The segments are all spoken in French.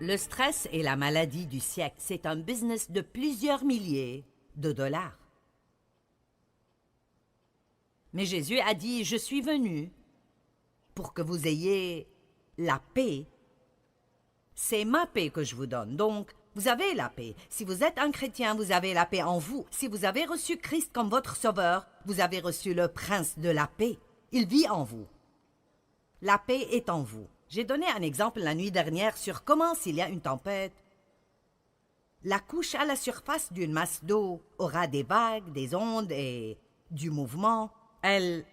Le stress est la maladie du siècle. C'est un business de plusieurs milliers de dollars. Mais Jésus a dit, je suis venu pour que vous ayez la paix. C'est ma paix que je vous donne. Donc, vous avez la paix. Si vous êtes un chrétien, vous avez la paix en vous. Si vous avez reçu Christ comme votre sauveur, vous avez reçu le prince de la paix. Il vit en vous. La paix est en vous. J'ai donné un exemple la nuit dernière sur comment, s'il y a une tempête, la couche à la surface d'une masse d'eau aura des vagues, des ondes et du mouvement. Elle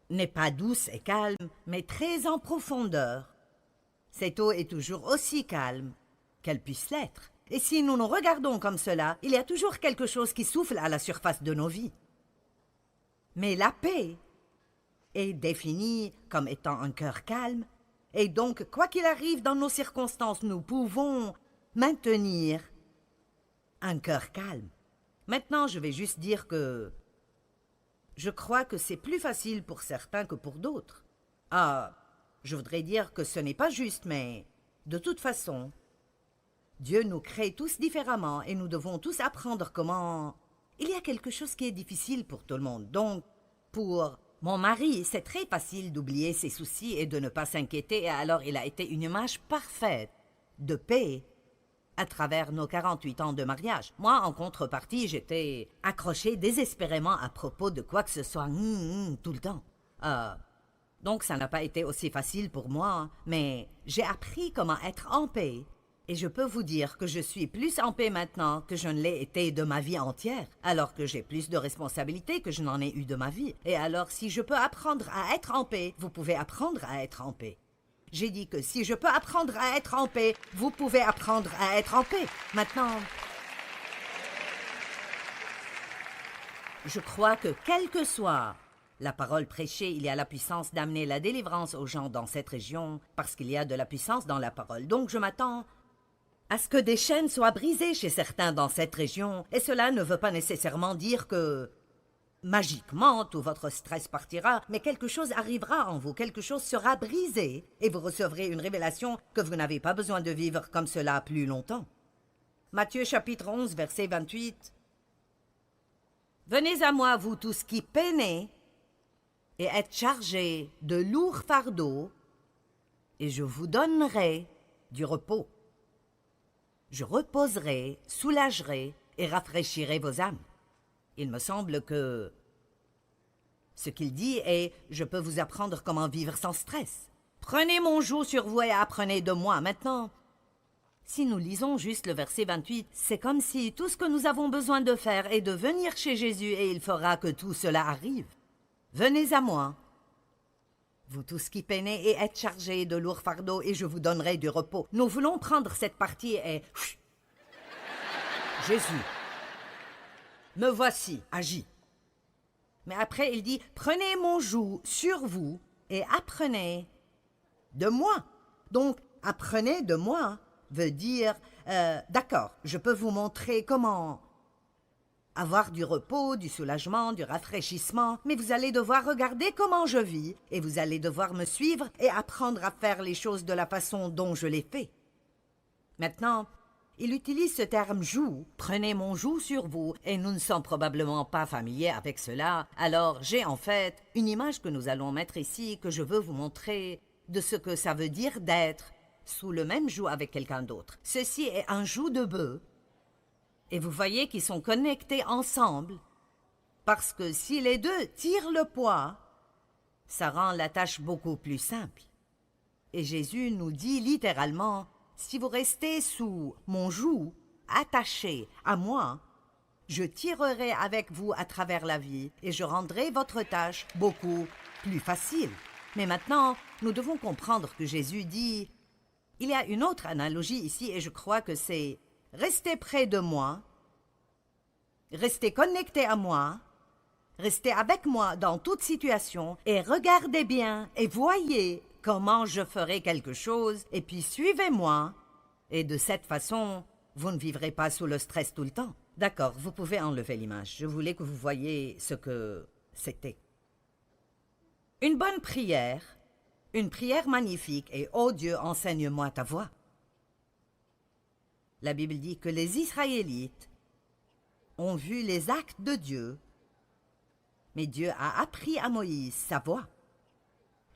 n'est pas douce et calme, mais très en profondeur. Cette eau est toujours aussi calme qu'elle puisse l'être. Et si nous nous regardons comme cela, il y a toujours quelque chose qui souffle à la surface de nos vies. Mais la paix est définie comme étant un cœur calme, et donc, quoi qu'il arrive dans nos circonstances, nous pouvons maintenir un cœur calme. Maintenant, je vais juste dire que je crois que c'est plus facile pour certains que pour d'autres. Ah, je voudrais dire que ce n'est pas juste, mais de toute façon, Dieu nous crée tous différemment et nous devons tous apprendre comment... Il y a quelque chose qui est difficile pour tout le monde. Donc, pour mon mari, c'est très facile d'oublier ses soucis et de ne pas s'inquiéter, et alors il a été une image parfaite de paix à travers nos 48 ans de mariage. Moi, en contrepartie, j'étais accrochée désespérément à propos de quoi que ce soit tout le temps. Donc, ça n'a pas été aussi facile pour moi, mais j'ai appris comment être en paix. Et je peux vous dire que je suis plus en paix maintenant que je ne l'ai été de ma vie entière, alors que j'ai plus de responsabilités que je n'en ai eu de ma vie. Et alors, si je peux apprendre à être en paix, vous pouvez apprendre à être en paix. J'ai dit que si je peux apprendre à être en paix, vous pouvez apprendre à être en paix. Maintenant, je crois que quelle que soit la parole prêchée, il y a la puissance d'amener la délivrance aux gens dans cette région, parce qu'il y a de la puissance dans la parole. Donc je m'attends à ce que des chaînes soient brisées chez certains dans cette région, et cela ne veut pas nécessairement dire que magiquement tout votre stress partira, mais quelque chose arrivera en vous, quelque chose sera brisé, et vous recevrez une révélation que vous n'avez pas besoin de vivre comme cela plus longtemps. Matthieu chapitre 11, verset 28. « Venez à moi, vous tous qui peinez et êtes chargés de lourds fardeaux, et je vous donnerai du repos. Je reposerai, soulagerai et rafraîchirai vos âmes. » Il me semble que ce qu'il dit est « Je peux vous apprendre comment vivre sans stress. Prenez mon joug sur vous et apprenez de moi. » Maintenant, si nous lisons juste le verset 28, c'est comme si tout ce que nous avons besoin de faire est de venir chez Jésus et il fera que tout cela arrive. Venez à moi, vous tous qui peinez et êtes chargés de lourds fardeaux, et je vous donnerai du repos. Nous voulons prendre cette partie et... Jésus, me voici, agis. Mais après, il dit, prenez mon joug sur vous et apprenez de moi. Donc, apprenez de moi veut dire, d'accord, je peux vous montrer comment avoir du repos, du soulagement, du rafraîchissement, mais vous allez devoir regarder comment je vis, et vous allez devoir me suivre et apprendre à faire les choses de la façon dont je les fais. Maintenant, il utilise ce terme « joug ». Prenez mon joug sur vous, et nous ne sommes probablement pas familiers avec cela. Alors, j'ai en fait une image que nous allons mettre ici, que je veux vous montrer de ce que ça veut dire d'être sous le même joug avec quelqu'un d'autre. Ceci est un joug de bœuf. Et vous voyez qu'ils sont connectés ensemble, parce que si les deux tirent le poids, ça rend la tâche beaucoup plus simple. Et Jésus nous dit littéralement, si vous restez sous mon joug, attaché à moi, je tirerai avec vous à travers la vie et je rendrai votre tâche beaucoup plus facile. Mais maintenant, nous devons comprendre que Jésus dit, il y a une autre analogie ici et je crois que c'est restez près de moi, restez connectés à moi, restez avec moi dans toute situation et regardez bien et voyez comment je ferai quelque chose et puis suivez-moi. Et de cette façon, vous ne vivrez pas sous le stress tout le temps. D'accord, vous pouvez enlever l'image. Je voulais que vous voyiez ce que c'était. Une bonne prière, une prière magnifique et « Oh Dieu, enseigne-moi ta voix ». La Bible dit que les Israélites ont vu les actes de Dieu, mais Dieu a appris à Moïse sa voie.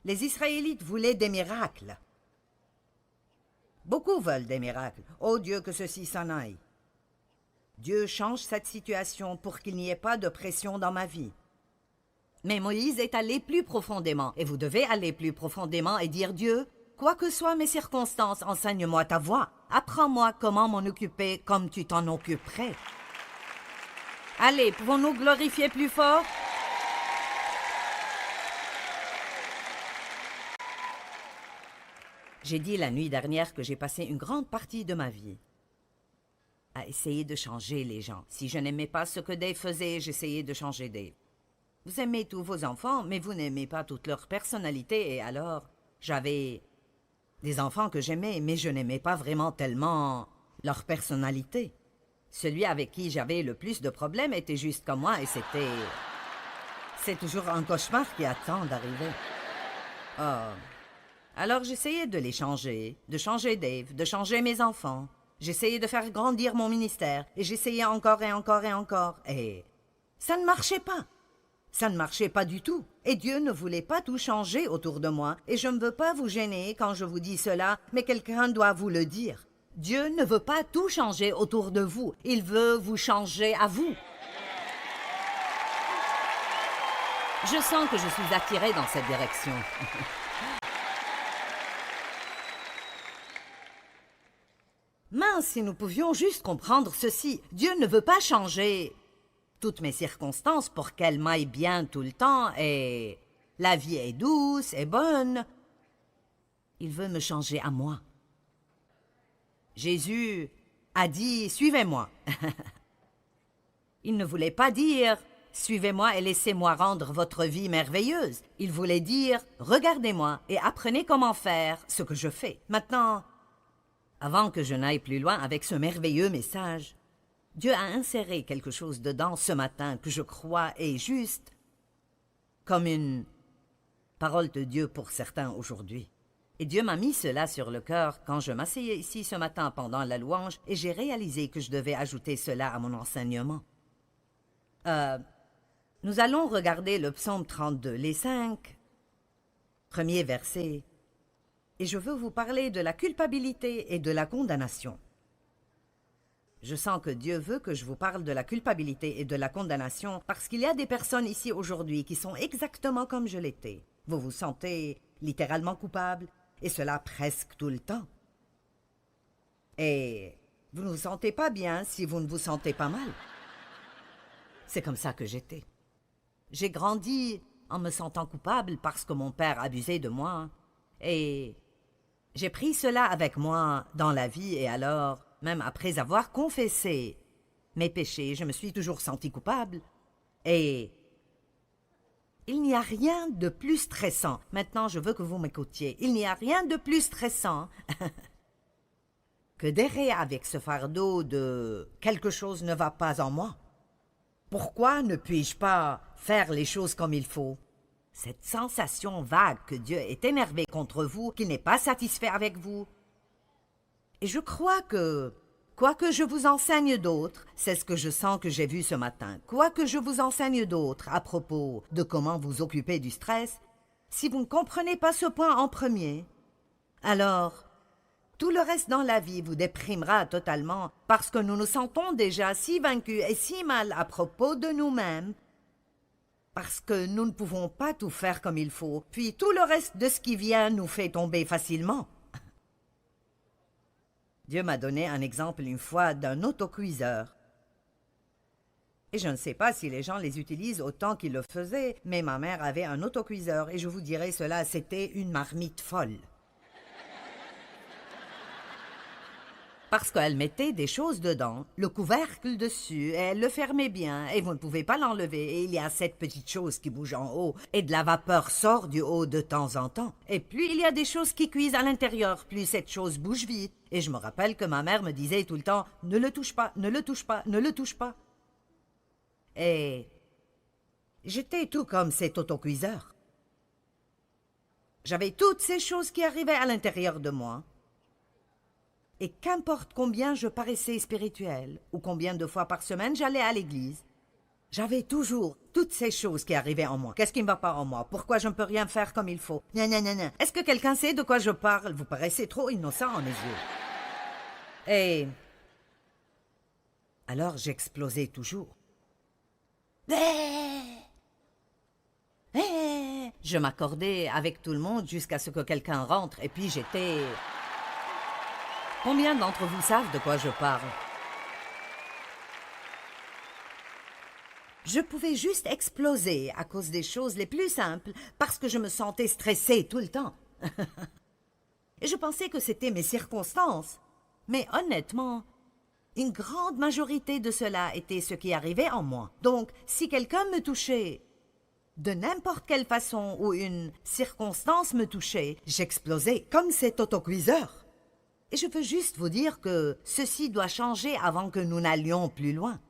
Les Israélites voulaient des miracles. Beaucoup veulent des miracles. Oh Dieu, que ceci s'en aille. Dieu change cette situation pour qu'il n'y ait pas de pression dans ma vie. Mais Moïse est allé plus profondément, et vous devez aller plus profondément et dire Dieu, quoi que soient mes circonstances, enseigne-moi ta voie. Apprends-moi comment m'en occuper comme tu t'en occuperais. Allez, pouvons-nous glorifier plus fort? J'ai dit la nuit dernière que j'ai passé une grande partie de ma vie à essayer de changer les gens. Si je n'aimais pas ce que Dave faisait, j'essayais de changer Dave. Vous aimez tous vos enfants, mais vous n'aimez pas toute leur personnalité, et alors, j'avais des enfants que j'aimais, mais je n'aimais pas vraiment tellement leur personnalité. Celui avec qui j'avais le plus de problèmes était juste comme moi, et c'est toujours un cauchemar qui attend d'arriver. Oh. Alors j'essayais de les changer, de changer Dave, de changer mes enfants. J'essayais de faire grandir mon ministère, et j'essayais encore et encore et encore, et ça ne marchait pas. Ça ne marchait pas du tout, et Dieu ne voulait pas tout changer autour de moi, et je ne veux pas vous gêner quand je vous dis cela, mais quelqu'un doit vous le dire. Dieu ne veut pas tout changer autour de vous, il veut vous changer à vous. Je sens que je suis attirée dans cette direction. Mince, si nous pouvions juste comprendre ceci, Dieu ne veut pas changer toutes mes circonstances pour qu'elles m'aillent bien tout le temps, et la vie est douce et bonne. Il veut me changer à moi. Jésus a dit « Suivez-moi ». Il ne voulait pas dire « Suivez-moi et laissez-moi rendre votre vie merveilleuse ». Il voulait dire « Regardez-moi et apprenez comment faire ce que je fais ». Maintenant, avant que je n'aille plus loin avec ce merveilleux message, Dieu a inséré quelque chose dedans ce matin que je crois est juste comme une parole de Dieu pour certains aujourd'hui. Et Dieu m'a mis cela sur le cœur quand je m'asseyais ici ce matin pendant la louange et j'ai réalisé que je devais ajouter cela à mon enseignement. Nous allons regarder le psaume 32, les 5 premiers versets, et je veux vous parler de la culpabilité et de la condamnation. Je sens que Dieu veut que je vous parle de la culpabilité et de la condamnation parce qu'il y a des personnes ici aujourd'hui qui sont exactement comme je l'étais. Vous vous sentez littéralement coupable, et cela presque tout le temps. Et vous ne vous sentez pas bien si vous ne vous sentez pas mal. C'est comme ça que j'étais. J'ai grandi en me sentant coupable parce que mon père abusait de moi, et j'ai pris cela avec moi dans la vie, et alors, même après avoir confessé mes péchés, je me suis toujours sentie coupable. Et il n'y a rien de plus stressant. Maintenant, je veux que vous m'écoutiez. Il n'y a rien de plus stressant que d'errer avec ce fardeau de « quelque chose ne va pas en moi ». Pourquoi ne puis-je pas faire les choses comme il faut? Cette sensation vague que Dieu est énervé contre vous, qu'il n'est pas satisfait avec vous. Et je crois que, quoi que je vous enseigne d'autres, c'est ce que je sens que j'ai vu ce matin, quoi que je vous enseigne d'autres à propos de comment vous occuper du stress, si vous ne comprenez pas ce point en premier, alors tout le reste dans la vie vous déprimera totalement parce que nous nous sentons déjà si vaincus et si mal à propos de nous-mêmes, parce que nous ne pouvons pas tout faire comme il faut, puis tout le reste de ce qui vient nous fait tomber facilement. Dieu m'a donné un exemple une fois d'un autocuiseur. Et je ne sais pas si les gens les utilisent autant qu'ils le faisaient, mais ma mère avait un autocuiseur et je vous dirai cela, c'était une marmite folle. Parce qu'elle mettait des choses dedans, le couvercle dessus, et elle le fermait bien, et vous ne pouvez pas l'enlever, et il y a cette petite chose qui bouge en haut, et de la vapeur sort du haut de temps en temps. Et puis il y a des choses qui cuisent à l'intérieur, plus cette chose bouge vite. Et je me rappelle que ma mère me disait tout le temps « Ne le touche pas, ne le touche pas, ne le touche pas ». Et j'étais tout comme cet autocuiseur. J'avais toutes ces choses qui arrivaient à l'intérieur de moi. Et qu'importe combien je paraissais spirituel, ou combien de fois par semaine j'allais à l'église, j'avais toujours toutes ces choses qui arrivaient en moi. Qu'est-ce qui ne va pas en moi? Pourquoi je ne peux rien faire comme il faut? Gna gna gna gna. Est-ce que quelqu'un sait de quoi je parle? Vous paraissez trop innocent à mes yeux. Et alors j'explosais toujours. Je m'accordais avec tout le monde jusqu'à ce que quelqu'un rentre et puis j'étais... Combien d'entre vous savent de quoi je parle? Je pouvais juste exploser à cause des choses les plus simples parce que je me sentais stressée tout le temps. Et je pensais que c'était mes circonstances. Mais honnêtement, une grande majorité de cela était ce qui arrivait en moi. Donc, si quelqu'un me touchait de n'importe quelle façon ou une circonstance me touchait, j'explosais comme cet autocuiseur. Et je veux juste vous dire que ceci doit changer avant que nous n'allions plus loin.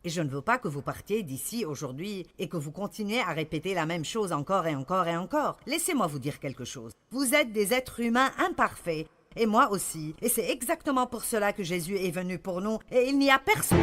Et je ne veux pas que vous partiez d'ici aujourd'hui et que vous continuiez à répéter la même chose encore et encore et encore. Laissez-moi vous dire quelque chose. Vous êtes des êtres humains imparfaits, et moi aussi. Et c'est exactement pour cela que Jésus est venu pour nous, et il n'y a personne...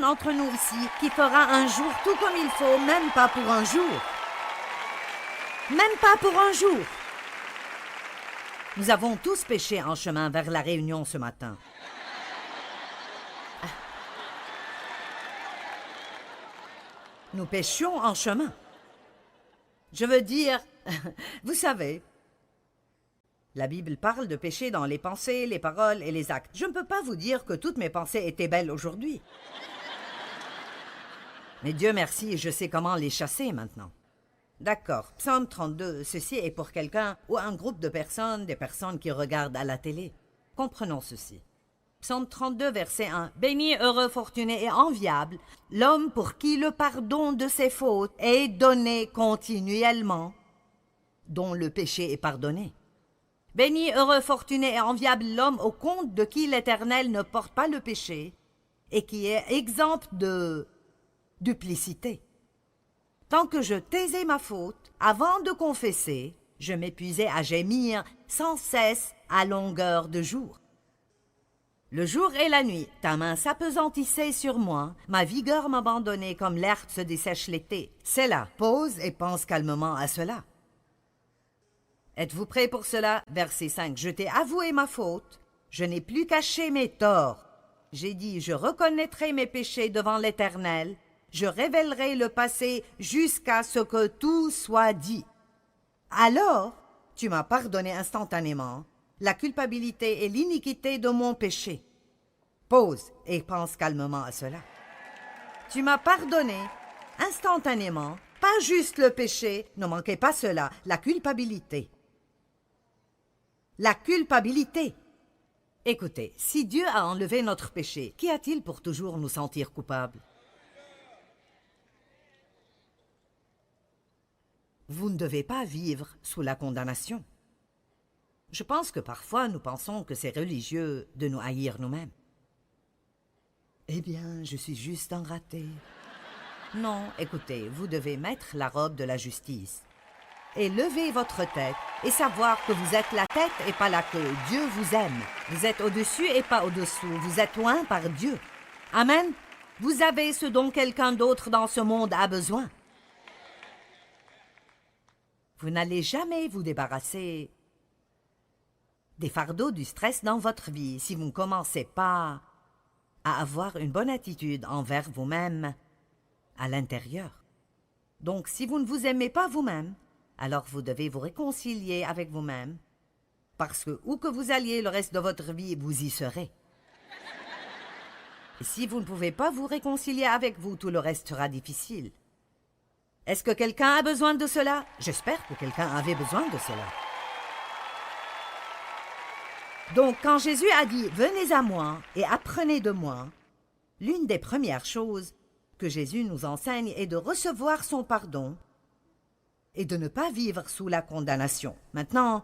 Entre nous ici qui fera un jour tout comme il faut, même pas pour un jour. Même pas pour un jour. Nous avons tous péché en chemin vers la réunion ce matin. Nous péchions en chemin. Je veux dire, vous savez, la Bible parle de péché dans les pensées, les paroles et les actes. Je ne peux pas vous dire que toutes mes pensées étaient belles aujourd'hui. Mais Dieu merci, je sais comment les chasser maintenant. D'accord, Psaume 32, ceci est pour quelqu'un ou un groupe de personnes, des personnes qui regardent à la télé. Comprenons ceci. Psaume 32, verset 1. « Béni, heureux, fortuné et enviable, l'homme pour qui le pardon de ses fautes est donné continuellement, dont le péché est pardonné. Béni, heureux, fortuné et enviable l'homme au compte de qui l'Éternel ne porte pas le péché et qui est exempt de... duplicité. Tant que je taisais ma faute, avant de confesser, je m'épuisais à gémir sans cesse à longueur de jour. Le jour et la nuit, ta main s'appesantissait sur moi, ma vigueur m'abandonnait comme l'herbe se dessèche l'été. C'est là, pause et pense calmement à cela. Êtes-vous prêts pour cela? Verset 5. Je t'ai avoué ma faute, je n'ai plus caché mes torts. J'ai dit, je reconnaîtrai mes péchés devant l'Éternel, je révélerai le passé jusqu'à ce que tout soit dit. Alors, tu m'as pardonné instantanément la culpabilité et l'iniquité de mon péché. Pause et pense calmement à cela. Tu m'as pardonné instantanément, pas juste le péché, ne manquez pas cela, la culpabilité. La culpabilité. Écoutez, si Dieu a enlevé notre péché, qu'y a-t-il pour toujours nous sentir coupables? Vous ne devez pas vivre sous la condamnation. Je pense que parfois nous pensons que c'est religieux de nous haïr nous-mêmes. Eh bien, je suis juste un raté. Non, écoutez, vous devez mettre la robe de la justice et lever votre tête et savoir que vous êtes la tête et pas la queue. Dieu vous aime. Vous êtes au-dessus et pas au-dessous. Vous êtes loin par Dieu. Amen. Vous avez ce dont quelqu'un d'autre dans ce monde a besoin. Vous n'allez jamais vous débarrasser des fardeaux, du stress dans votre vie si vous ne commencez pas à avoir une bonne attitude envers vous-même à l'intérieur. Donc, si vous ne vous aimez pas vous-même, alors vous devez vous réconcilier avec vous-même, parce que où que vous alliez le reste de votre vie, vous y serez. Et si vous ne pouvez pas vous réconcilier avec vous, tout le reste sera difficile. Est-ce que quelqu'un a besoin de cela? J'espère que quelqu'un avait besoin de cela. Donc, quand Jésus a dit « Venez à moi et apprenez de moi », l'une des premières choses que Jésus nous enseigne est de recevoir son pardon et de ne pas vivre sous la condamnation. Maintenant,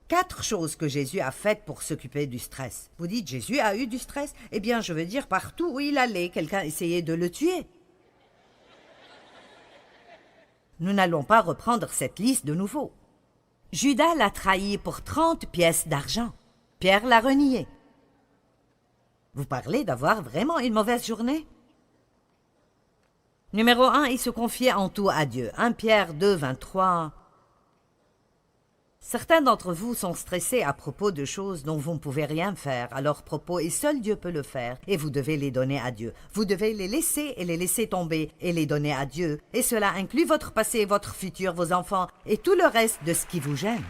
4 choses que Jésus a faites pour s'occuper du stress. Vous dites « Jésus a eu du stress ?» Eh bien, je veux dire, partout où il allait, quelqu'un essayait de le tuer. Nous n'allons pas reprendre cette liste de nouveau. Judas l'a trahi pour 30 pièces d'argent. Pierre l'a renié. Vous parlez d'avoir vraiment une mauvaise journée? Numéro 1, il se confiait en tout à Dieu. 1 Pierre 2, 23. Certains d'entre vous sont stressés à propos de choses dont vous ne pouvez rien faire à leur propos et seul Dieu peut le faire et vous devez les donner à Dieu. Vous devez les laisser et les laisser tomber et les donner à Dieu. Et cela inclut votre passé, votre futur, vos enfants et tout le reste de ce qui vous gêne.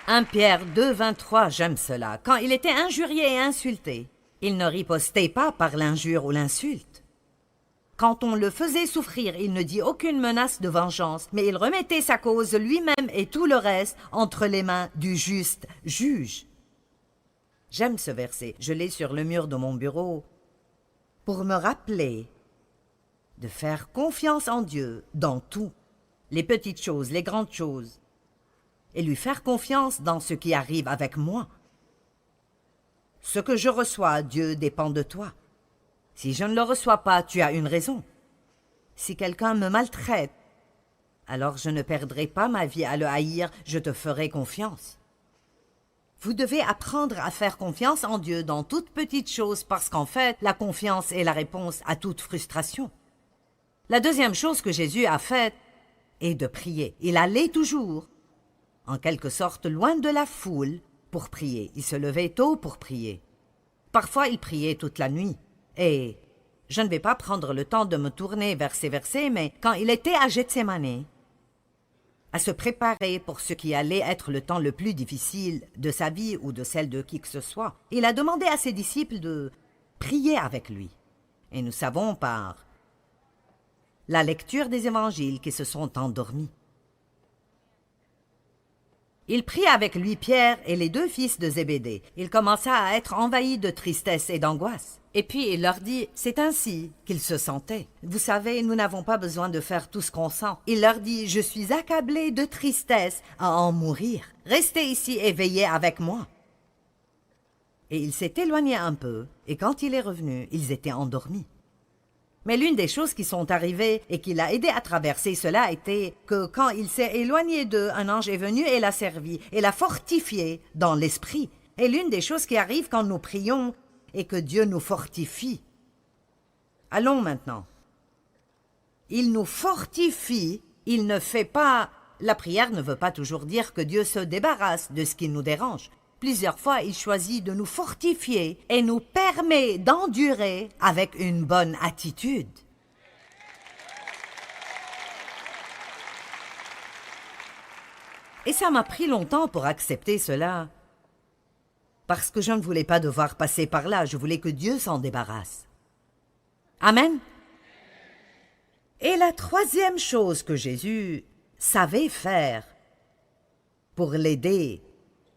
1 Pierre 2, 23, j'aime cela. Quand il était injurié et insulté, il ne ripostait pas par l'injure ou l'insulte. Quand on le faisait souffrir, il ne dit aucune menace de vengeance, mais il remettait sa cause lui-même et tout le reste entre les mains du juste juge. J'aime ce verset, je l'ai sur le mur de mon bureau, pour me rappeler de faire confiance en Dieu dans tout, les petites choses, les grandes choses, et lui faire confiance dans ce qui arrive avec moi. Ce que je reçois, Dieu, dépend de toi. Si je ne le reçois pas, tu as une raison. Si quelqu'un me maltraite, alors je ne perdrai pas ma vie à le haïr, je te ferai confiance. Vous devez apprendre à faire confiance en Dieu dans toutes petites choses parce qu'en fait, la confiance est la réponse à toute frustration. La deuxième chose que Jésus a faite est de prier. Il allait toujours, en quelque sorte, loin de la foule pour prier. Il se levait tôt pour prier. Parfois, il priait toute la nuit. Et je ne vais pas prendre le temps de me tourner vers ces versets, mais quand il était à Gethsémani, à se préparer pour ce qui allait être le temps le plus difficile de sa vie ou de celle de qui que ce soit, il a demandé à ses disciples de prier avec lui. Et nous savons par la lecture des évangiles qu'ils se sont endormis. Il prit avec lui Pierre et les 2 fils de Zébédée. Il commença à être envahi de tristesse et d'angoisse. Et puis il leur dit, c'est ainsi qu'il se sentait. Vous savez, nous n'avons pas besoin de faire tout ce qu'on sent. Il leur dit, je suis accablé de tristesse à en mourir. Restez ici et veillez avec moi. Et il s'est éloigné un peu, et quand il est revenu, ils étaient endormis. Mais l'une des choses qui sont arrivées et qui l'a aidé à traverser cela était que quand il s'est éloigné d'eux, un ange est venu et l'a servi et l'a fortifié dans l'esprit. Et l'une des choses qui arrive quand nous prions est que Dieu nous fortifie. Allons maintenant. Il nous fortifie, il ne fait pas... La prière ne veut pas toujours dire que Dieu se débarrasse de ce qui nous dérange. Plusieurs fois, il choisit de nous fortifier et nous permet d'endurer avec une bonne attitude. Et ça m'a pris longtemps pour accepter cela, parce que je ne voulais pas devoir passer par là, je voulais que Dieu s'en débarrasse. Amen. Et la troisième chose que Jésus savait faire pour l'aider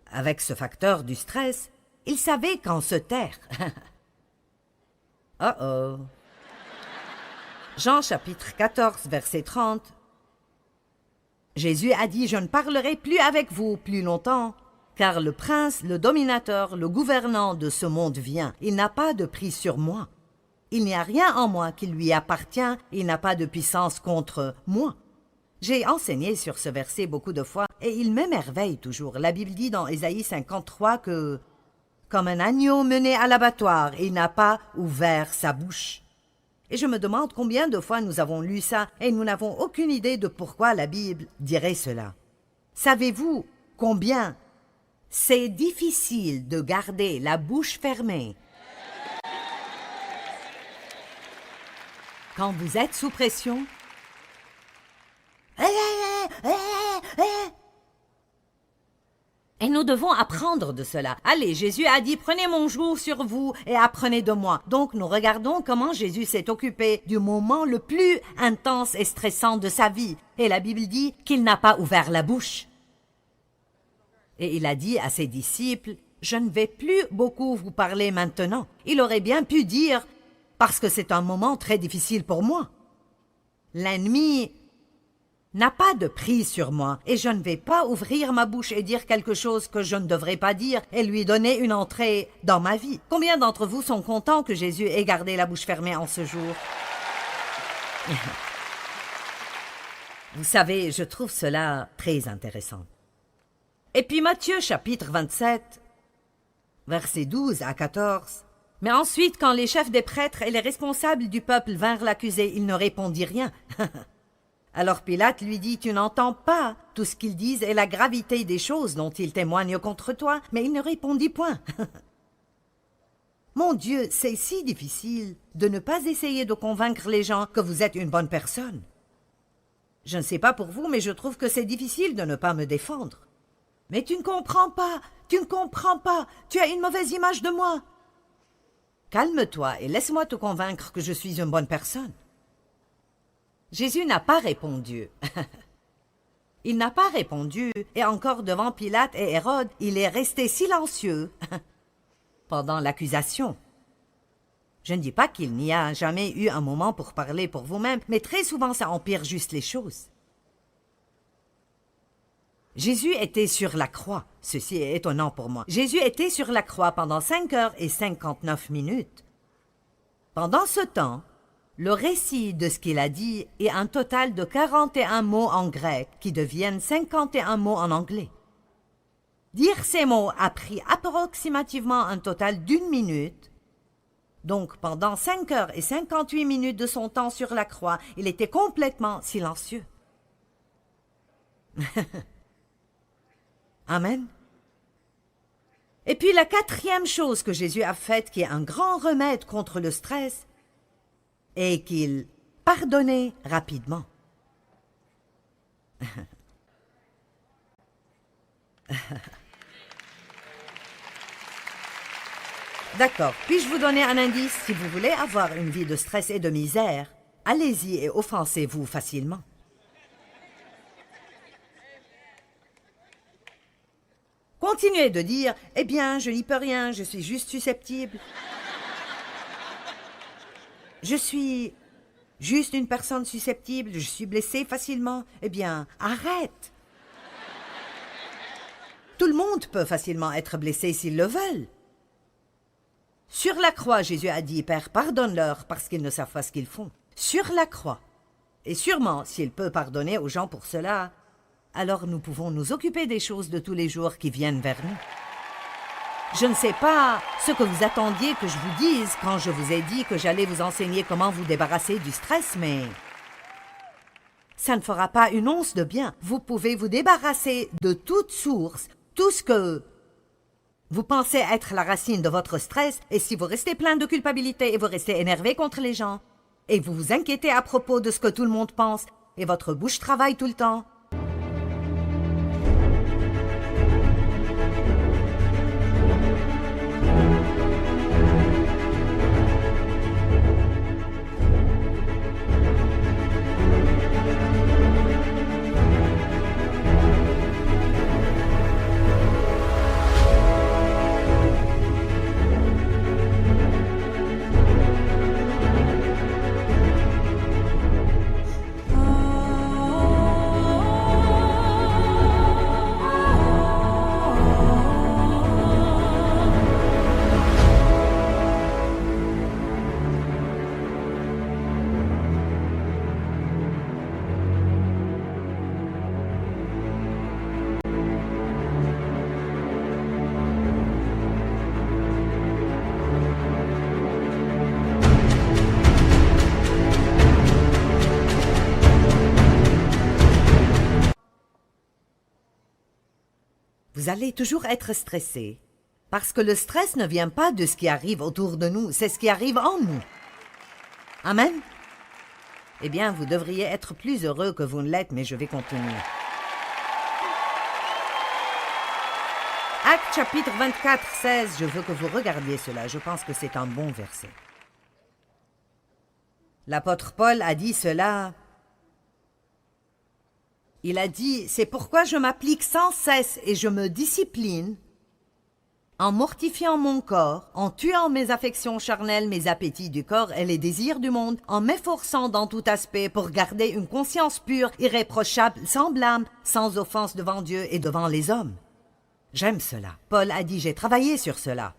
avec ce facteur du stress, il savait quand se taire. Oh. Jean chapitre 14, verset 30. Jésus a dit, je ne parlerai plus avec vous plus longtemps, car le prince, le dominateur, le gouvernant de ce monde vient. Il n'a pas de prise sur moi. Il n'y a rien en moi qui lui appartient, il n'a pas de puissance contre moi. J'ai enseigné sur ce verset beaucoup de fois et il m'émerveille toujours. La Bible dit dans Ésaïe 53 que, comme un agneau mené à l'abattoir, il n'a pas ouvert sa bouche. Et je me demande combien de fois nous avons lu ça et nous n'avons aucune idée de pourquoi la Bible dirait cela. Savez-vous combien c'est difficile de garder la bouche fermée quand vous êtes sous pression? Et nous devons apprendre de cela. Allez, Jésus a dit, prenez mon joug sur vous et apprenez de moi. Donc nous regardons comment Jésus s'est occupé du moment le plus intense et stressant de sa vie. Et la Bible dit qu'il n'a pas ouvert la bouche. Et il a dit à ses disciples, je ne vais plus beaucoup vous parler maintenant. Il aurait bien pu dire, parce que c'est un moment très difficile pour moi. L'ennemi n'a pas de prise sur moi et je ne vais pas ouvrir ma bouche et dire quelque chose que je ne devrais pas dire et lui donner une entrée dans ma vie. Combien d'entre vous sont contents que Jésus ait gardé la bouche fermée en ce jour? Vous savez, je trouve cela très intéressant. Et puis Matthieu chapitre 27, versets 12 à 14. Mais ensuite, quand les chefs des prêtres et les responsables du peuple vinrent l'accuser, il ne répondit rien. Alors Pilate lui dit, tu n'entends pas tout ce qu'ils disent et la gravité des choses dont ils témoignent contre toi, mais il ne répondit point. Mon Dieu, c'est si difficile de ne pas essayer de convaincre les gens que vous êtes une bonne personne. Je ne sais pas pour vous, mais je trouve que c'est difficile de ne pas me défendre. Mais tu ne comprends pas, tu as une mauvaise image de moi. Calme-toi et laisse-moi te convaincre que je suis une bonne personne. Jésus n'a pas répondu. Il n'a pas répondu, et encore devant Pilate et Hérode, il est resté silencieux pendant l'accusation. Je ne dis pas qu'il n'y a jamais eu un moment pour parler pour vous-même, mais très souvent ça empire juste les choses. Jésus était sur la croix. Ceci est étonnant pour moi. Jésus était sur la croix pendant 5 heures et 59 minutes. Pendant ce temps, le récit de ce qu'il a dit est un total de 41 mots en grec qui deviennent 51 mots en anglais. Dire ces mots a pris approximativement un total d'1 minute. Donc, pendant 5 heures et 58 minutes de son temps sur la croix, il était complètement silencieux. Amen. Et puis la 4e chose que Jésus a faite, qui est un grand remède contre le stress, est qu'il pardonnait rapidement. D'accord, puis-je vous donner un indice? Si vous voulez avoir une vie de stress et de misère, allez-y et offensez-vous facilement. Continuez de dire « Eh bien, je n'y peux rien, je suis juste susceptible. Je suis juste une personne susceptible, je suis blessé facilement. Eh bien, arrête. Tout le monde peut facilement être blessé s'ils le veulent. Sur la croix, Jésus a dit « Père, pardonne-leur parce qu'ils ne savent pas ce qu'ils font. » Sur la croix. Et sûrement, s'il peut pardonner aux gens pour cela, alors nous pouvons nous occuper des choses de tous les jours qui viennent vers nous. Je ne sais pas ce que vous attendiez que je vous dise quand je vous ai dit que j'allais vous enseigner comment vous débarrasser du stress, mais ça ne fera pas une once de bien. Vous pouvez vous débarrasser de toute source, tout ce que vous pensez être la racine de votre stress, et si vous restez plein de culpabilité et vous restez énervé contre les gens, et vous vous inquiétez à propos de ce que tout le monde pense, et votre bouche travaille tout le temps, vous allez toujours être stressé. Parce que le stress ne vient pas de ce qui arrive autour de nous, c'est ce qui arrive en nous. Amen. Eh bien, vous devriez être plus heureux que vous ne l'êtes, mais je vais continuer. Actes chapitre 24, 16, je veux que vous regardiez cela, je pense que c'est un bon verset. L'apôtre Paul a dit cela. Il a dit, c'est pourquoi je m'applique sans cesse et je me discipline en mortifiant mon corps, en tuant mes affections charnelles, mes appétits du corps et les désirs du monde, en m'efforçant dans tout aspect pour garder une conscience pure, irréprochable, sans blâme, sans offense devant Dieu et devant les hommes. J'aime cela. Paul a dit, j'ai travaillé sur cela.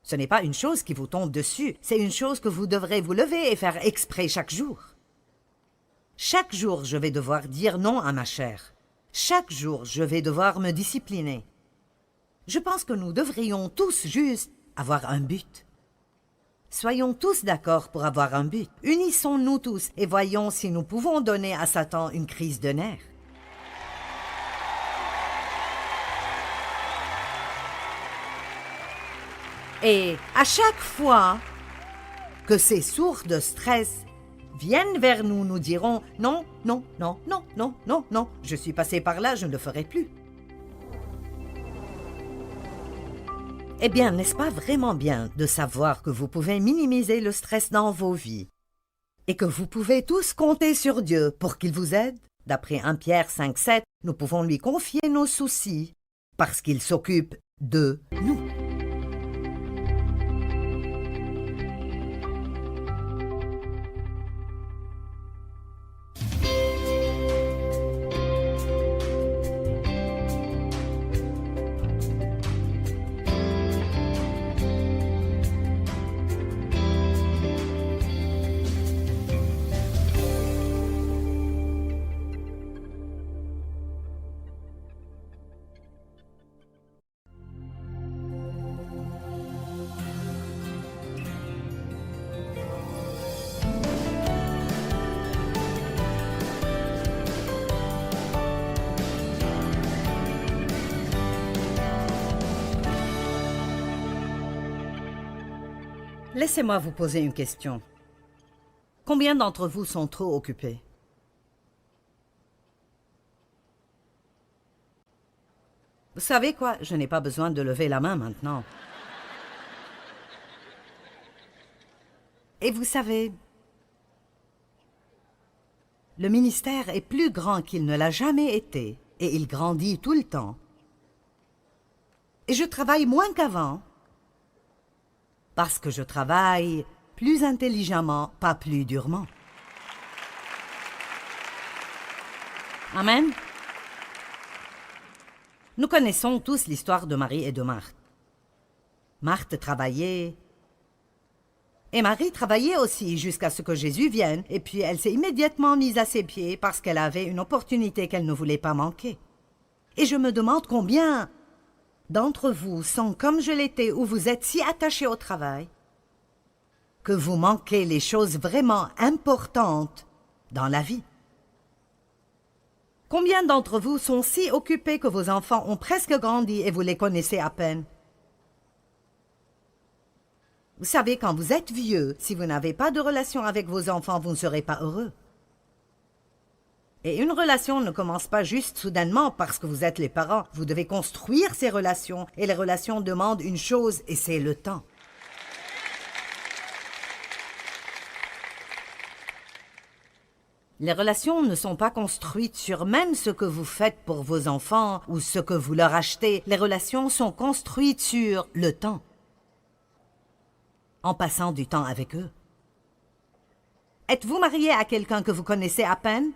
Ce n'est pas une chose qui vous tombe dessus, c'est une chose que vous devrez vous lever et faire exprès chaque jour. Chaque jour, je vais devoir dire non à ma chair. Chaque jour, je vais devoir me discipliner. Je pense que nous devrions tous juste avoir un but. Soyons tous d'accord pour avoir un but. Unissons-nous tous et voyons si nous pouvons donner à Satan une crise de nerfs. Et à chaque fois que ces sources de stress viennent vers nous, nous dirons « Non, non, non, non, non, non, non, je suis passé par là, je ne le ferai plus. » Eh bien, n'est-ce pas vraiment bien de savoir que vous pouvez minimiser le stress dans vos vies et que vous pouvez tous compter sur Dieu pour qu'il vous aide? D'après 1 Pierre 5, 7, nous pouvons lui confier nos soucis parce qu'il s'occupe de nous. Laissez-moi vous poser une question. Combien d'entre vous sont trop occupés? Vous savez quoi? Je n'ai pas besoin de lever la main maintenant. Et vous savez, le ministère est plus grand qu'il ne l'a jamais été, et il grandit tout le temps. Et je travaille moins qu'avant, parce que je travaille plus intelligemment, pas plus durement. Amen. Nous connaissons tous l'histoire de Marie et de Marthe. Marthe travaillait, et Marie travaillait aussi jusqu'à ce que Jésus vienne, et puis elle s'est immédiatement mise à ses pieds parce qu'elle avait une opportunité qu'elle ne voulait pas manquer. Et je me demande combien d'entre vous sont comme je l'étais, où vous êtes si attachés au travail que vous manquez les choses vraiment importantes dans la vie. Combien d'entre vous sont si occupés que vos enfants ont presque grandi et vous les connaissez à peine? Vous savez, quand vous êtes vieux, si vous n'avez pas de relation avec vos enfants, vous ne serez pas heureux. Et une relation ne commence pas juste soudainement parce que vous êtes les parents. Vous devez construire ces relations, et les relations demandent une chose, et c'est le temps. Les relations ne sont pas construites sur même ce que vous faites pour vos enfants ou ce que vous leur achetez. Les relations sont construites sur le temps, en passant du temps avec eux. Êtes-vous marié à quelqu'un que vous connaissez à peine?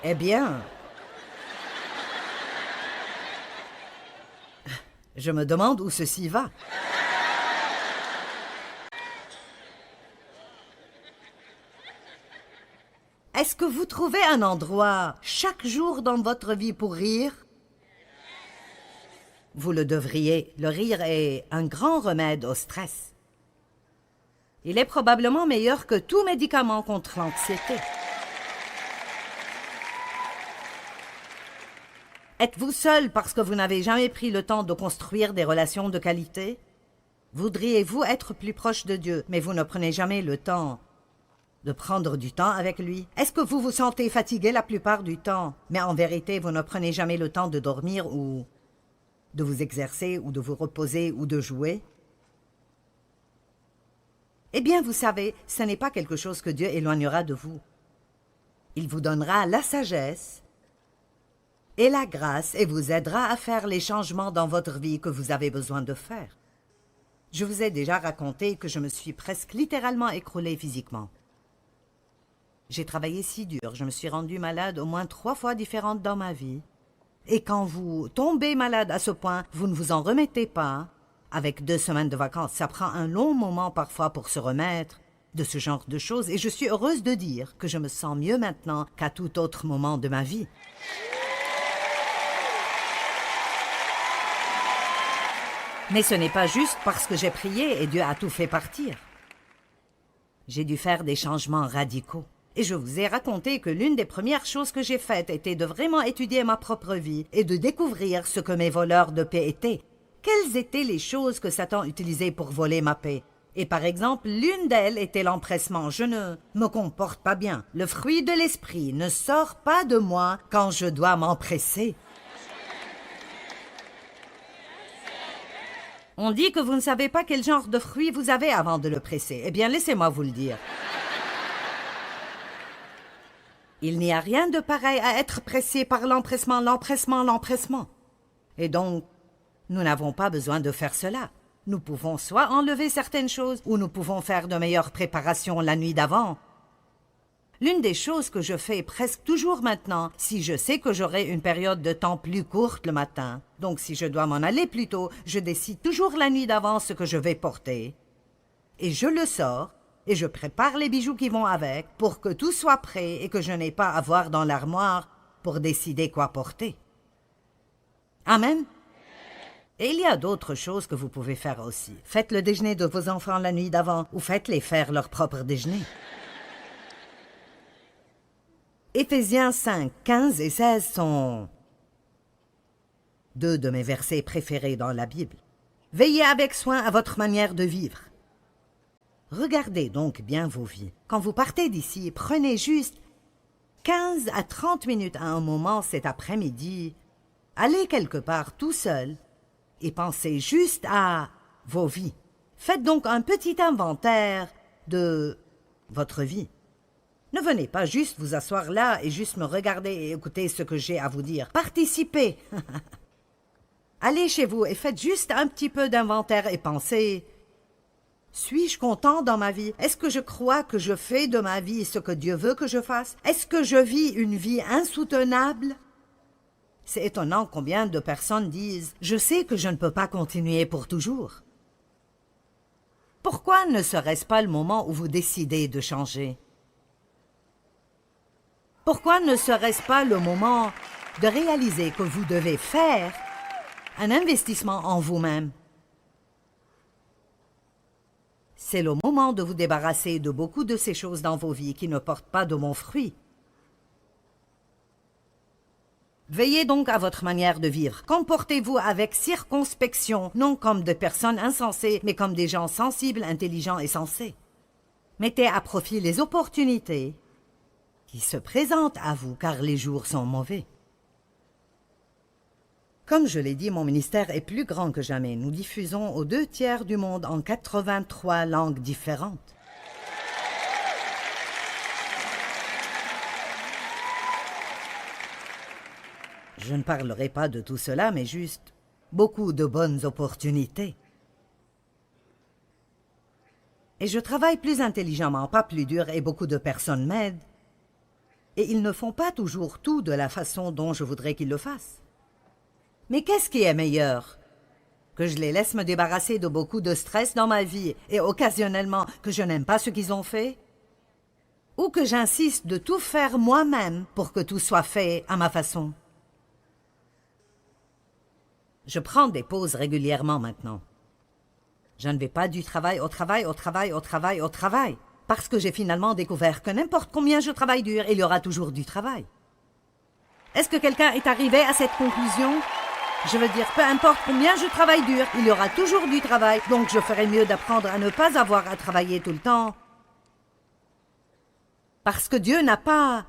Eh bien, je me demande où ceci va. Est-ce que vous trouvez un endroit chaque jour dans votre vie pour rire? Vous le devriez. Le rire est un grand remède au stress. Il est probablement meilleur que tout médicament contre l'anxiété. Êtes-vous seul parce que vous n'avez jamais pris le temps de construire des relations de qualité? Voudriez-vous être plus proche de Dieu, mais vous ne prenez jamais le temps de prendre du temps avec lui? Est-ce que vous vous sentez fatigué la plupart du temps, mais en vérité, vous ne prenez jamais le temps de dormir ou de vous exercer ou de vous reposer ou de jouer? Eh bien, vous savez, ce n'est pas quelque chose que Dieu éloignera de vous. Il vous donnera la sagesse et la grâce et vous aidera à faire les changements dans votre vie que vous avez besoin de faire. Je vous ai déjà raconté que je me suis presque littéralement écroulée physiquement. J'ai travaillé si dur, je me suis rendue malade au moins 3 fois différentes dans ma vie. Et quand vous tombez malade à ce point, vous ne vous en remettez pas. Avec 2 semaines de vacances, ça prend un long moment parfois pour se remettre de ce genre de choses. Et je suis heureuse de dire que je me sens mieux maintenant qu'à tout autre moment de ma vie. Mais ce n'est pas juste parce que j'ai prié et Dieu a tout fait partir. J'ai dû faire des changements radicaux. Et je vous ai raconté que l'une des premières choses que j'ai faites était de vraiment étudier ma propre vie et de découvrir ce que mes voleurs de paix étaient. Quelles étaient les choses que Satan utilisait pour voler ma paix? Et par exemple, l'une d'elles était l'empressement. Je ne me comporte pas bien. Le fruit de l'esprit ne sort pas de moi quand je dois m'empresser. On dit que vous ne savez pas quel genre de fruit vous avez avant de le presser. Eh bien, laissez-moi vous le dire. Il n'y a rien de pareil à être pressé par l'empressement, l'empressement, l'empressement. Et donc, nous n'avons pas besoin de faire cela. Nous pouvons soit enlever certaines choses, ou nous pouvons faire de meilleures préparations la nuit d'avant. L'une des choses que je fais presque toujours maintenant, si je sais que j'aurai une période de temps plus courte le matin, donc si je dois m'en aller plus tôt, je décide toujours la nuit d'avant ce que je vais porter. Et je le sors, et je prépare les bijoux qui vont avec, pour que tout soit prêt et que je n'ai pas à voir dans l'armoire pour décider quoi porter. Amen. Et il y a d'autres choses que vous pouvez faire aussi. Faites le déjeuner de vos enfants la nuit d'avant, ou faites-les faire leur propre déjeuner. Éphésiens 5, 15 et 16 sont 2 de mes versets préférés dans la Bible. Veillez avec soin à votre manière de vivre. Regardez donc bien vos vies. Quand vous partez d'ici, prenez juste 15 à 30 minutes à un moment cet après-midi. Allez quelque part tout seul et pensez juste à vos vies. Faites donc un petit inventaire de votre vie. Ne venez pas juste vous asseoir là et juste me regarder et écouter ce que j'ai à vous dire. Participez. Allez chez vous et faites juste un petit peu d'inventaire et pensez: suis-je content dans ma vie? Est-ce que je crois que je fais de ma vie ce que Dieu veut que je fasse? Est-ce que je vis une vie insoutenable? C'est étonnant combien de personnes disent « Je sais que je ne peux pas continuer pour toujours ». Pourquoi ne serait-ce pas le moment où vous décidez de changer? Pourquoi ne serait-ce pas le moment de réaliser que vous devez faire un investissement en vous-même? C'est le moment de vous débarrasser de beaucoup de ces choses dans vos vies qui ne portent pas de bons fruits. Veillez donc à votre manière de vivre. Comportez-vous avec circonspection, non comme des personnes insensées, mais comme des gens sensibles, intelligents et sensés. Mettez à profit les opportunités qui se présentent à vous, car les jours sont mauvais. Comme je l'ai dit, mon ministère est plus grand que jamais. Nous diffusons aux 2 tiers du monde en 83 langues différentes. Je ne parlerai pas de tout cela, mais juste beaucoup de bonnes opportunités. Et je travaille plus intelligemment, pas plus dur, et beaucoup de personnes m'aident. Et ils ne font pas toujours tout de la façon dont je voudrais qu'ils le fassent. Mais qu'est-ce qui est meilleur? Que je les laisse me débarrasser de beaucoup de stress dans ma vie et occasionnellement que je n'aime pas ce qu'ils ont fait? Ou que j'insiste de tout faire moi-même pour que tout soit fait à ma façon? Je prends des pauses régulièrement maintenant. Je ne vais pas du travail au travail, au travail, au travail, au travail. Parce que j'ai finalement découvert que n'importe combien je travaille dur, il y aura toujours du travail. Est-ce que quelqu'un est arrivé à cette conclusion? Je veux dire, peu importe combien je travaille dur, il y aura toujours du travail, donc je ferais mieux d'apprendre à ne pas avoir à travailler tout le temps. Parce que Dieu n'a pas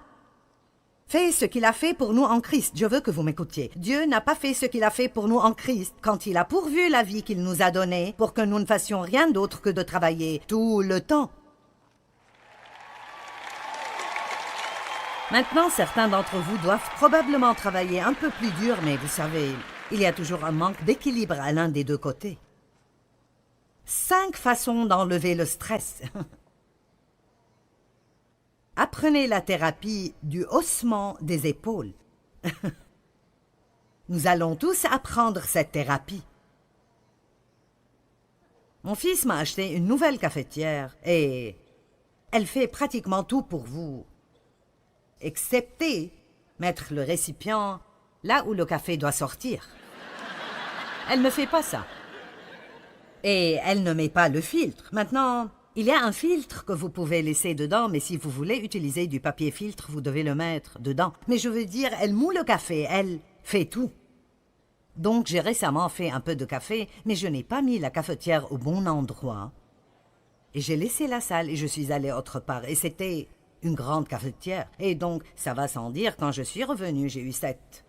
fait ce qu'il a fait pour nous en Christ. Je veux que vous m'écoutiez. Dieu n'a pas fait ce qu'il a fait pour nous en Christ quand il a pourvu la vie qu'il nous a donnée pour que nous ne fassions rien d'autre que de travailler tout le temps. Maintenant, certains d'entre vous doivent probablement travailler un peu plus dur, mais vous savez, il y a toujours un manque d'équilibre à l'un des deux côtés. 5 façons d'enlever le stress. Apprenez la thérapie du haussement des épaules. Nous allons tous apprendre cette thérapie. Mon fils m'a acheté une nouvelle cafetière et elle fait pratiquement tout pour vous, excepté mettre le récipient là où le café doit sortir. Elle ne fait pas ça. Et elle ne met pas le filtre. Maintenant, il y a un filtre que vous pouvez laisser dedans, mais si vous voulez utiliser du papier filtre, vous devez le mettre dedans. Mais je veux dire, elle moud le café, elle fait tout. Donc j'ai récemment fait un peu de café, mais je n'ai pas mis la cafetière au bon endroit. Et j'ai laissé la salle et je suis allée autre part. Et c'était une grande cafetière. Et donc, ça va sans dire, quand je suis revenue, j'ai eu cette...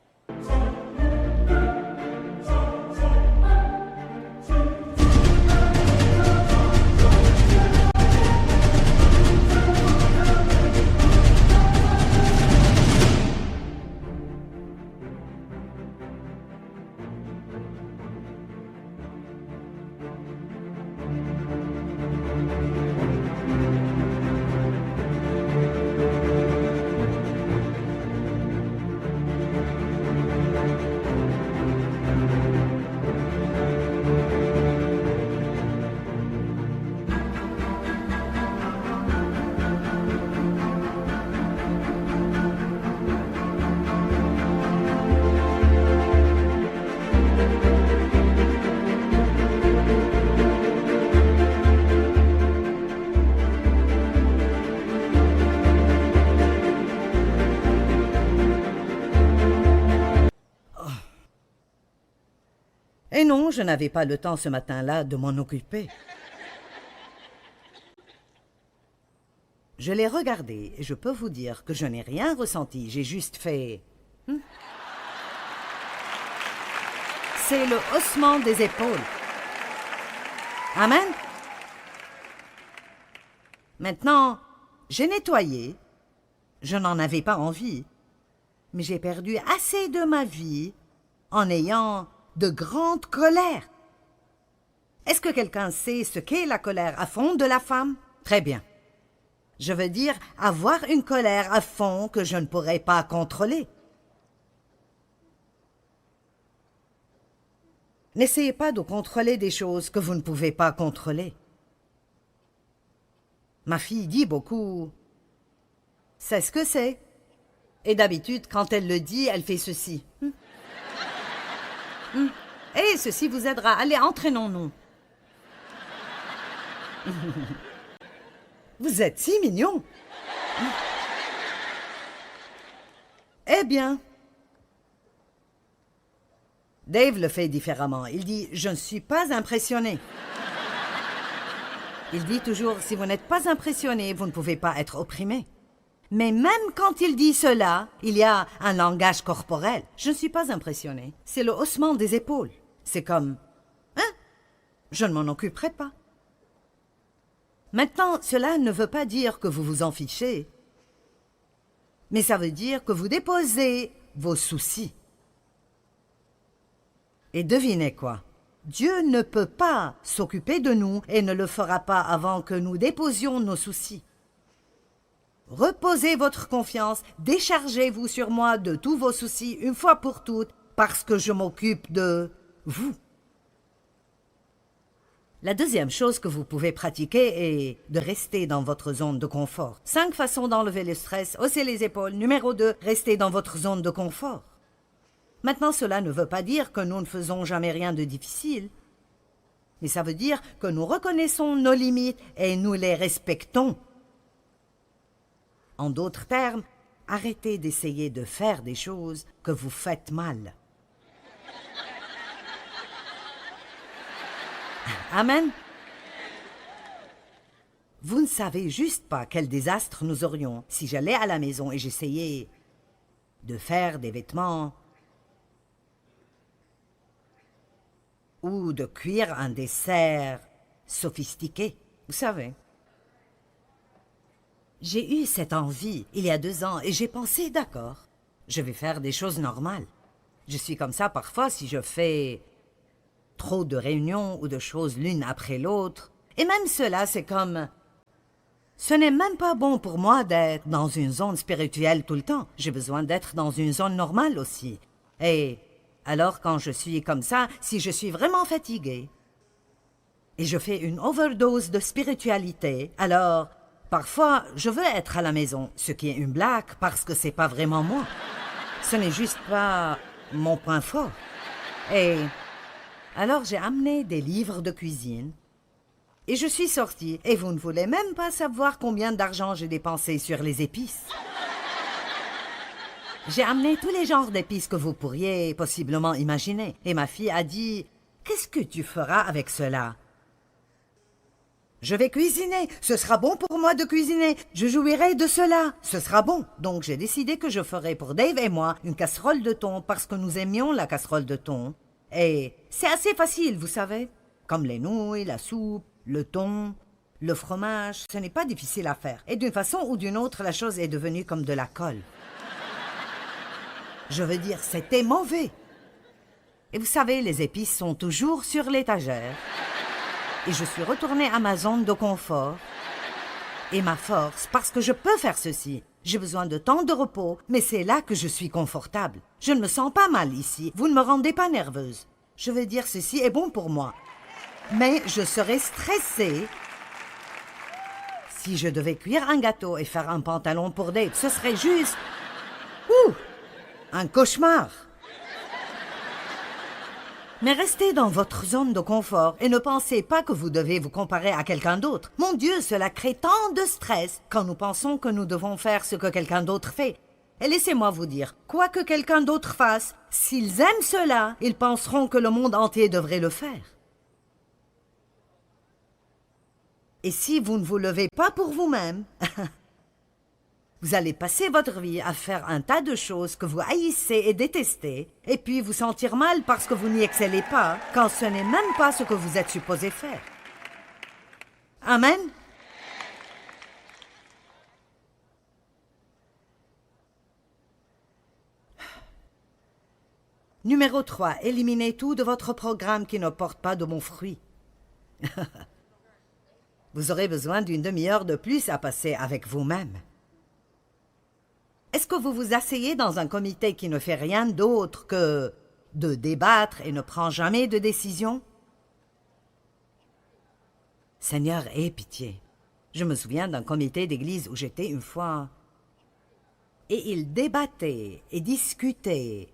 Et non, je n'avais pas le temps ce matin-là de m'en occuper. Je l'ai regardé et je peux vous dire que je n'ai rien ressenti. J'ai juste fait... C'est le haussement des épaules. Amen. Maintenant, j'ai nettoyé. Je n'en avais pas envie. Mais j'ai perdu assez de ma vie en ayant de grande colère. Est-ce que quelqu'un sait ce qu'est la colère à fond de la femme? Très bien. Je veux dire avoir une colère à fond que je ne pourrais pas contrôler. N'essayez pas de contrôler des choses que vous ne pouvez pas contrôler. Ma fille dit beaucoup « c'est ce que c'est ». Et d'habitude, quand elle le dit, elle fait ceci. Et ceci vous aidera. Allez, entraînons-nous. Vous êtes si mignon. Eh bien, Dave le fait différemment. Il dit « je ne suis pas impressionné ». Il dit toujours « si vous n'êtes pas impressionné, vous ne pouvez pas être opprimé ». Mais même quand il dit cela, il y a un langage corporel. Je ne suis pas impressionné. C'est le haussement des épaules. C'est comme « hein? Je ne m'en occuperai pas ». Maintenant, cela ne veut pas dire que vous vous en fichez, mais ça veut dire que vous déposez vos soucis. Et devinez quoi? Dieu ne peut pas s'occuper de nous et ne le fera pas avant que nous déposions nos soucis. Reposez votre confiance, déchargez-vous sur moi de tous vos soucis une fois pour toutes, parce que je m'occupe de vous. La deuxième chose que vous pouvez pratiquer est de rester dans votre zone de confort. 5 façons d'enlever le stress, hausser les épaules. Numéro 2, restez dans votre zone de confort. Maintenant, cela ne veut pas dire que nous ne faisons jamais rien de difficile. Mais ça veut dire que nous reconnaissons nos limites et nous les respectons. En d'autres termes, arrêtez d'essayer de faire des choses que vous faites mal. Amen. Vous ne savez juste pas quel désastre nous aurions si j'allais à la maison et j'essayais de faire des vêtements ou de cuire un dessert sophistiqué, vous savez. J'ai eu cette envie il y a 2 ans et j'ai pensé, d'accord, je vais faire des choses normales. Je suis comme ça parfois si je fais trop de réunions ou de choses l'une après l'autre. Et même cela, c'est comme... Ce n'est même pas bon pour moi d'être dans une zone spirituelle tout le temps. J'ai besoin d'être dans une zone normale aussi. Et alors quand je suis comme ça, si je suis vraiment fatiguée et je fais une overdose de spiritualité, alors parfois je veux être à la maison, ce qui est une blague parce que c'est pas vraiment moi. Ce n'est juste pas mon point fort. Et alors j'ai amené des livres de cuisine. Et je suis sortie, et vous ne voulez même pas savoir combien d'argent j'ai dépensé sur les épices. J'ai amené tous les genres d'épices que vous pourriez possiblement imaginer. Et ma fille a dit, « Qu'est-ce que tu feras avec cela ?» Je vais cuisiner, ce sera bon pour moi de cuisiner, je jouirai de cela, ce sera bon. Donc j'ai décidé que je ferai pour Dave et moi une casserole de thon parce que nous aimions la casserole de thon. Et c'est assez facile, vous savez, comme les nouilles, la soupe, le thon, le fromage, ce n'est pas difficile à faire. Et d'une façon ou d'une autre, la chose est devenue comme de la colle. Je veux dire, c'était mauvais. Et vous savez, les épices sont toujours sur l'étagère. Et je suis retournée à ma zone de confort. Et ma force, parce que je peux faire ceci. J'ai besoin de temps de repos, mais c'est là que je suis confortable. Je ne me sens pas mal ici. Vous ne me rendez pas nerveuse. Je veux dire, ceci est bon pour moi. Mais je serais stressée si je devais cuire un gâteau et faire un pantalon pour Dave. Ce serait juste... un cauchemar. Mais restez dans votre zone de confort et ne pensez pas que vous devez vous comparer à quelqu'un d'autre. Mon Dieu, cela crée tant de stress quand nous pensons que nous devons faire ce que quelqu'un d'autre fait. Et laissez-moi vous dire, quoi que quelqu'un d'autre fasse, s'ils aiment cela, ils penseront que le monde entier devrait le faire. Et si vous ne vous levez pas pour vous-même, vous allez passer votre vie à faire un tas de choses que vous haïssez et détestez, et puis vous sentir mal parce que vous n'y excellez pas, quand ce n'est même pas ce que vous êtes supposé faire. Amen. Numéro 3. Éliminez tout de votre programme qui ne porte pas de bons fruits. Vous aurez besoin d'une demi-heure de plus à passer avec vous-même. Est-ce que vous vous asseyez dans un comité qui ne fait rien d'autre que de débattre et ne prend jamais de décision? Seigneur, aie pitié. Je me souviens d'un comité d'église où j'étais une fois. Et ils débattaient et discutaient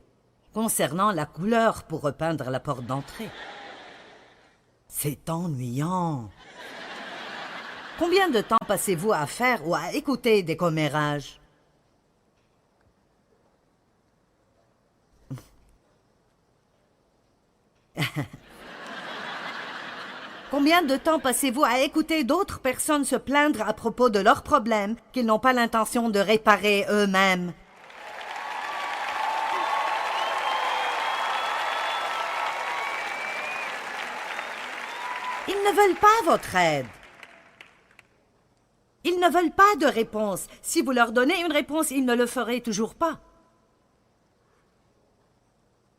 concernant la couleur pour repeindre la porte d'entrée. C'est ennuyant. Combien de temps passez-vous à faire ou à écouter des commérages? Combien de temps passez-vous à écouter d'autres personnes se plaindre à propos de leurs problèmes qu'ils n'ont pas l'intention de réparer eux-mêmes? Ils ne veulent pas votre aide. Ils ne veulent pas de réponse. Si vous leur donnez une réponse, ils ne le feraient toujours pas.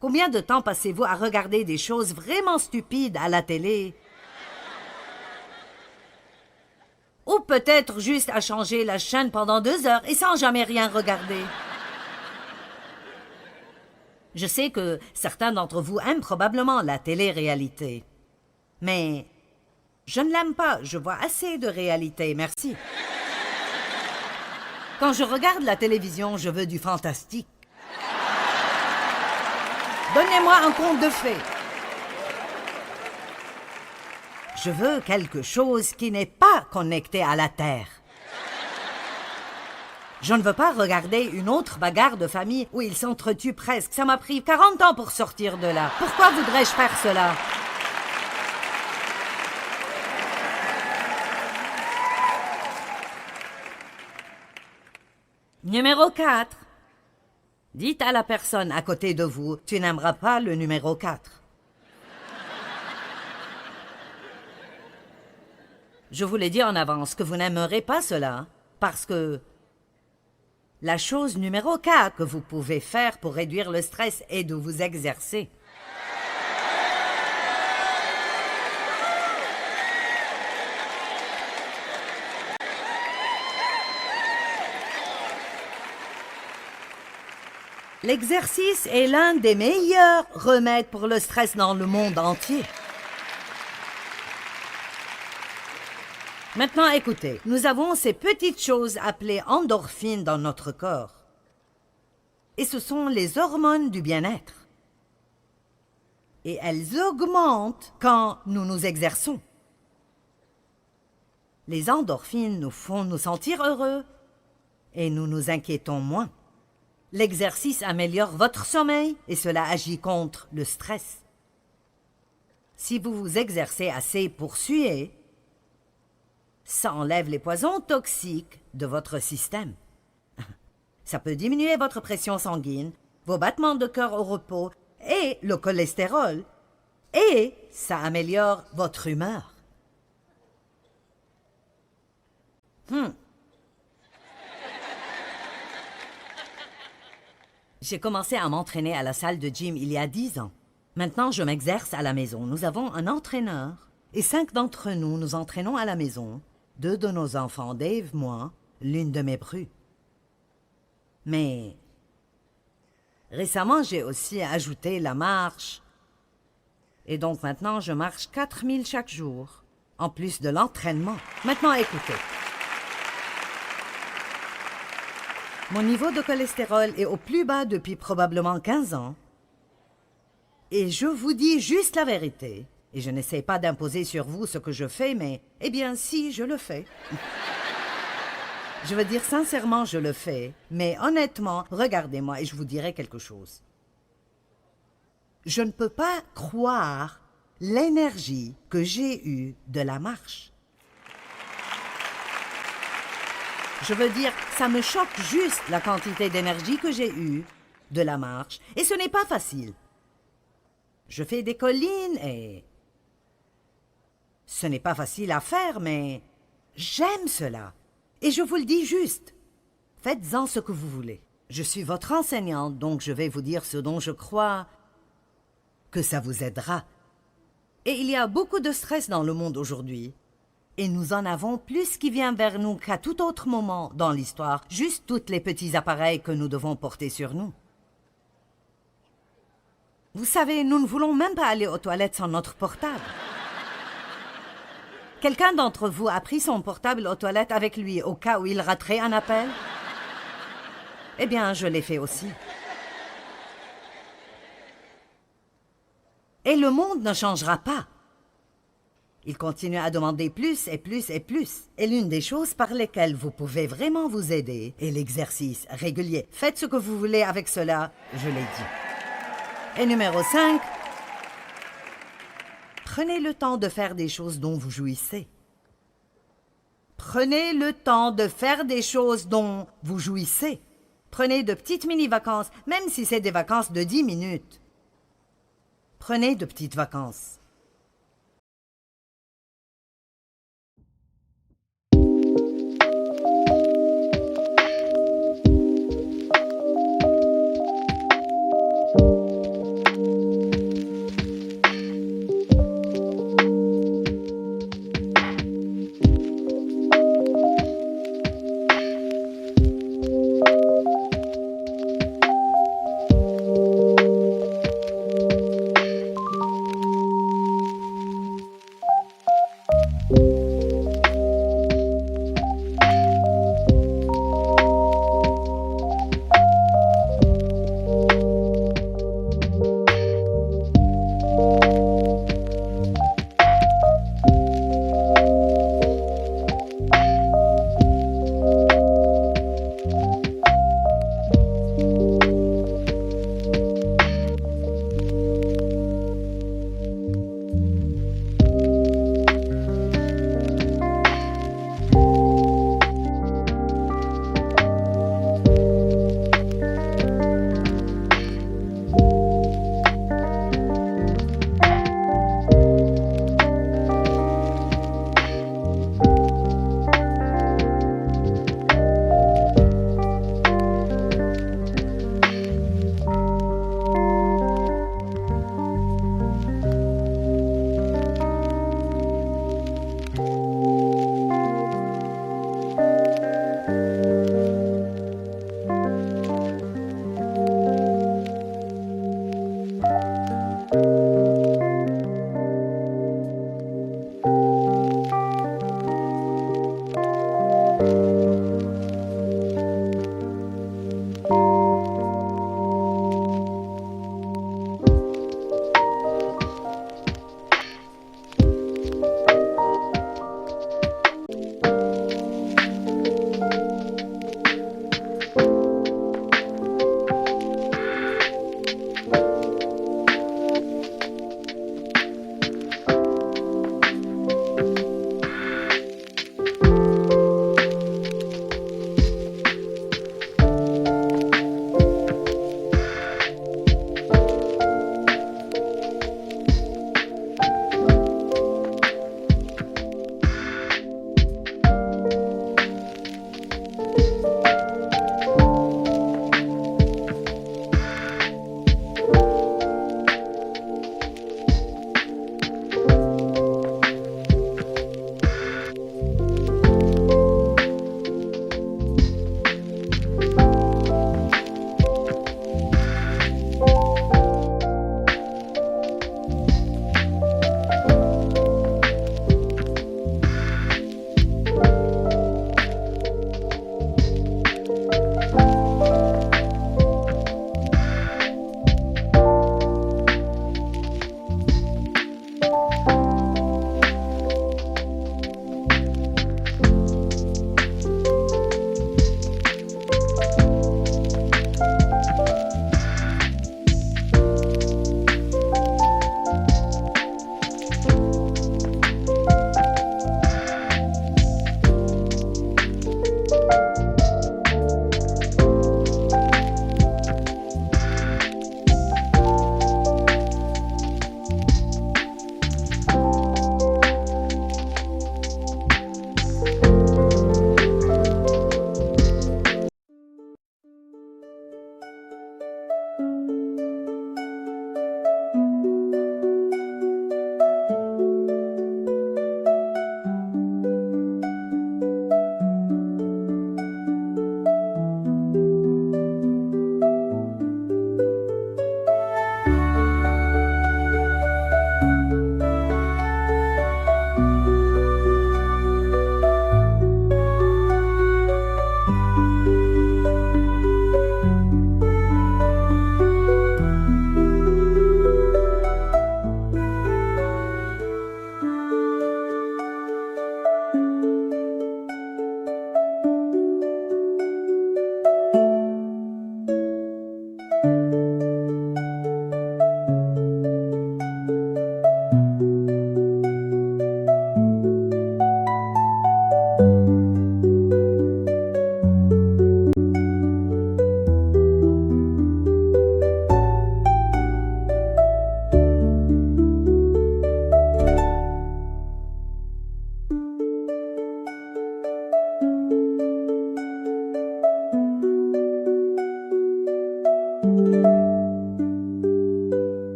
Combien de temps passez-vous à regarder des choses vraiment stupides à la télé? Ou peut-être juste à changer la chaîne pendant 2 heures et sans jamais rien regarder. Je sais que certains d'entre vous aiment probablement la télé-réalité. Mais je ne l'aime pas, je vois assez de réalité, merci. Quand je regarde la télévision, je veux du fantastique. Donnez-moi un conte de fées. Je veux quelque chose qui n'est pas connecté à la Terre. Je ne veux pas regarder une autre bagarre de famille où ils s'entretuent presque. Ça m'a pris 40 ans pour sortir de là. Pourquoi voudrais-je faire cela? Numéro 4. Dites à la personne à côté de vous, tu n'aimeras pas le numéro 4. Je vous l'ai dit en avance que vous n'aimerez pas cela, parce que la chose numéro 4 que vous pouvez faire pour réduire le stress est de vous exercer. L'exercice est l'un des meilleurs remèdes pour le stress dans le monde entier. Maintenant, écoutez, nous avons ces petites choses appelées endorphines dans notre corps. Et ce sont les hormones du bien-être. Et elles augmentent quand nous nous exerçons. Les endorphines nous font nous sentir heureux et nous nous inquiétons moins. L'exercice améliore votre sommeil et cela agit contre le stress. Si vous vous exercez assez pour suer, ça enlève les poisons toxiques de votre système. Ça peut diminuer votre pression sanguine, vos battements de cœur au repos et le cholestérol. Et ça améliore votre humeur. J'ai commencé à m'entraîner à la salle de gym il y a 10 ans. Maintenant, je m'exerce à la maison. Nous avons un entraîneur et 5 d'entre nous nous entraînons à la maison. 2 de nos enfants, Dave, moi, l'une de mes prues. Mais récemment, j'ai aussi ajouté la marche. Et donc maintenant, je marche 4000 chaque jour, en plus de l'entraînement. Maintenant, écoutez. Mon niveau de cholestérol est au plus bas depuis probablement 15 ans. Et je vous dis juste la vérité. Et je n'essaie pas d'imposer sur vous ce que je fais, mais, eh bien, si, je le fais. Je veux dire sincèrement, je le fais. Mais honnêtement, regardez-moi et je vous dirai quelque chose. Je ne peux pas croire l'énergie que j'ai eue de la marche. Je veux dire, ça me choque juste la quantité d'énergie que j'ai eue de la marche. Et ce n'est pas facile. Je fais des collines et ce n'est pas facile à faire, mais j'aime cela. Et je vous le dis juste. Faites-en ce que vous voulez. Je suis votre enseignante, donc je vais vous dire ce dont je crois que ça vous aidera. Et il y a beaucoup de stress dans le monde aujourd'hui. Et nous en avons plus qui vient vers nous qu'à tout autre moment dans l'histoire. Juste tous les petits appareils que nous devons porter sur nous. Vous savez, nous ne voulons même pas aller aux toilettes sans notre portable. Quelqu'un d'entre vous a pris son portable aux toilettes avec lui au cas où il raterait un appel? Eh bien, je l'ai fait aussi. Et le monde ne changera pas. Il continue à demander plus et plus et plus. Et l'une des choses par lesquelles vous pouvez vraiment vous aider est l'exercice régulier. Faites ce que vous voulez avec cela, je l'ai dit. Et numéro 5, prenez le temps de faire des choses dont vous jouissez. Prenez le temps de faire des choses dont vous jouissez. Prenez de petites mini-vacances, même si c'est des vacances de 10 minutes. Prenez de petites vacances.